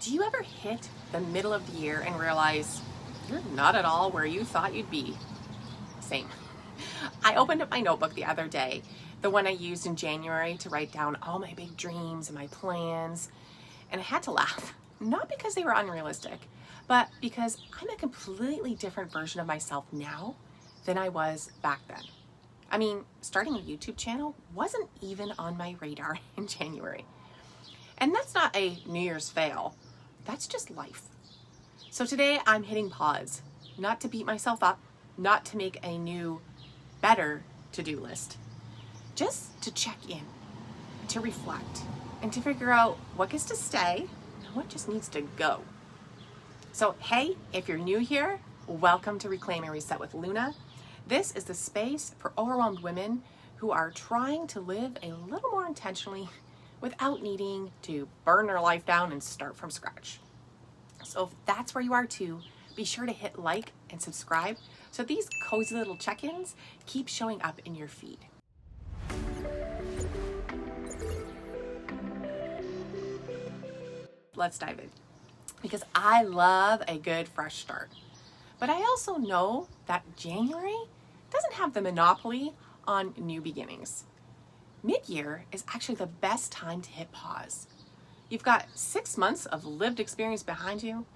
Do you ever hit the middle of the year and realize you're not at all where you thought you'd be? Same. I opened up my notebook the other day, the one I used in January to write down all my big dreams and my plans, and I had to laugh. Not because they were unrealistic, but because I'm a completely different version of myself now than I was back then. I mean, starting a YouTube channel wasn't even on my radar in January. And that's not a New Year's fail. That's just life. So today I'm hitting pause, not to beat myself up, not to make a new, better to-do list, just to check in, to reflect, and to figure out what gets to stay and what just needs to go. So hey, if you're new here, welcome to Reclaim and Reset with Luna. This is the space for overwhelmed women who are trying to live a little more intentionally without needing to burn their life down and start from scratch. So if that's where you are too, be sure to hit like and subscribe so these cozy little check-ins keep showing up in your feed. Let's dive in, because I love a good fresh start. But I also know that January doesn't have the monopoly on new beginnings. Mid-year is actually the best time to hit pause. You've got 6 months of lived experience behind you.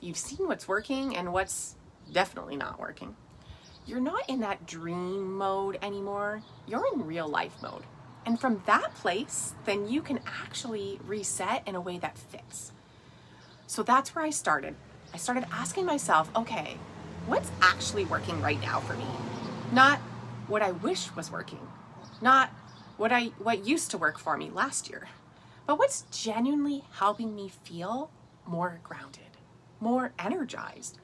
You've seen what's working and what's definitely not working. You're not in that dream mode anymore. You're in real life mode. And from that place, then you can actually reset in a way that fits. So that's where I started. I started asking myself, okay, what's actually working right now for me? Not what I wish was working, not what used to work for me last year, but what's genuinely helping me feel more grounded, more energized,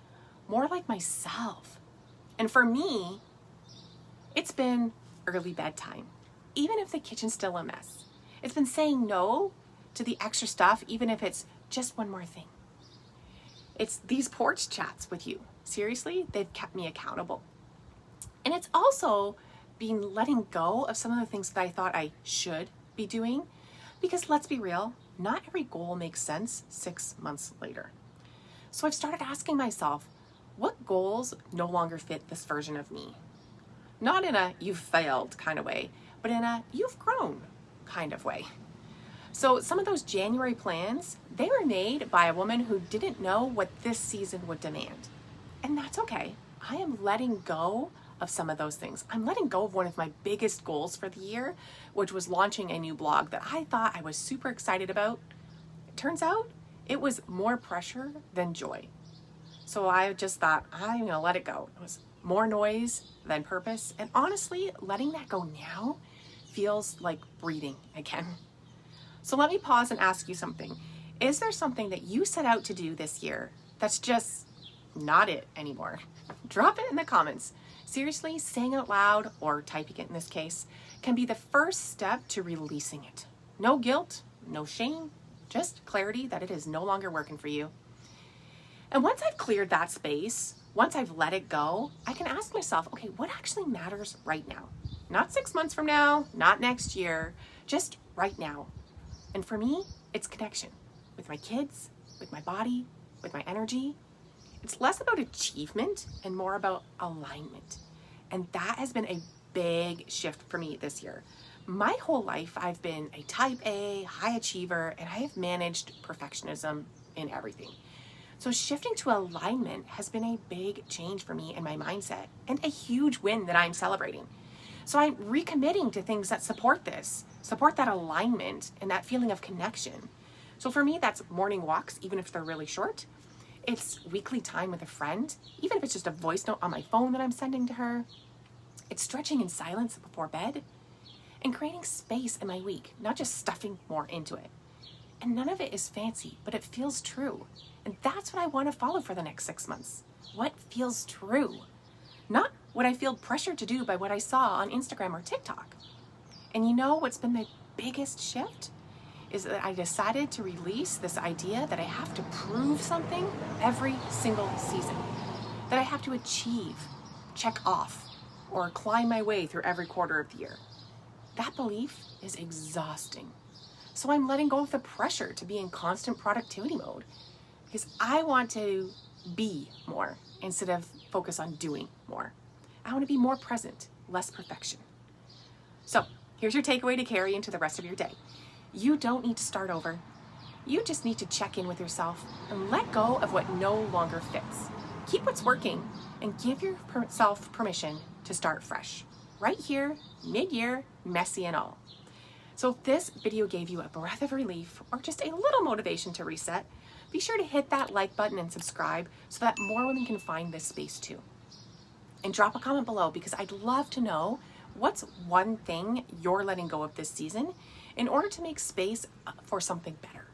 more like myself. And for me, it's been early bedtime, even if the kitchen's still a mess. It's been saying no to the extra stuff, even if it's just one more thing. It's these porch chats with you. Seriously, they've kept me accountable. And it's also been letting go of some of the things that I thought I should be doing, because let's be real, not every goal makes sense 6 months later. So I've started asking myself, what goals no longer fit this version of me? Not in a you've failed kind of way, but in a you've grown kind of way. So some of those January plans, they were made by a woman who didn't know what this season would demand. And that's okay. I am letting go of some of those things. I'm letting go of one of my biggest goals for the year, which was launching a new blog that I thought I was super excited about. It turns out it was more pressure than joy. So I just thought, I'm gonna let it go. It was more noise than purpose. And honestly, letting that go now feels like breathing again. So let me pause and ask you something. Is there something that you set out to do this year that's just not it anymore? Drop it in the comments. Seriously, saying out loud, or typing it in this case, can be the first step to releasing it. No guilt, no shame, just clarity that it is no longer working for you. And once I've cleared that space, once I've let it go, I can ask myself, okay, what actually matters right now? Not 6 months from now, not next year, just right now. And for me, it's connection with my kids, with my body, with my energy. It's less about achievement and more about alignment. And that has been a big shift for me this year. My whole life, I've been a type A, high achiever, and I have managed perfectionism in everything. So shifting to alignment has been a big change for me in my mindset and a huge win that I'm celebrating. So I'm recommitting to things that support this, support that alignment and that feeling of connection. So for me, that's morning walks, even if they're really short. It's weekly time with a friend, even if it's just a voice note on my phone that I'm sending to her. It's stretching in silence before bed and creating space in my week, not just stuffing more into it. And none of it is fancy, but it feels true. And that's what I want to follow for the next 6 months. What feels true? Not what I feel pressured to do by what I saw on Instagram or TikTok. And you know what's been my biggest shift? Is that I decided to release this idea that I have to prove something every single season, that I have to achieve, check off, or climb my way through every quarter of the year. That belief is exhausting. So I'm letting go of the pressure to be in constant productivity mode because I want to be more instead of focus on doing more. I want to be more present, less perfection. So here's your takeaway to carry into the rest of your day. You don't need to start over. You just need to check in with yourself and let go of what no longer fits. Keep what's working and give yourself permission to start fresh. Right here, mid-year, messy and all. So if this video gave you a breath of relief or just a little motivation to reset, be sure to hit that like button and subscribe so that more women can find this space too. And drop a comment below because I'd love to know what's one thing you're letting go of this season in order to make space for something better.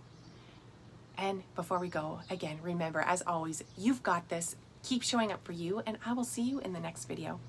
And before we go, again, remember, as always, you've got this. Keep showing up for you, and I will see you in the next video.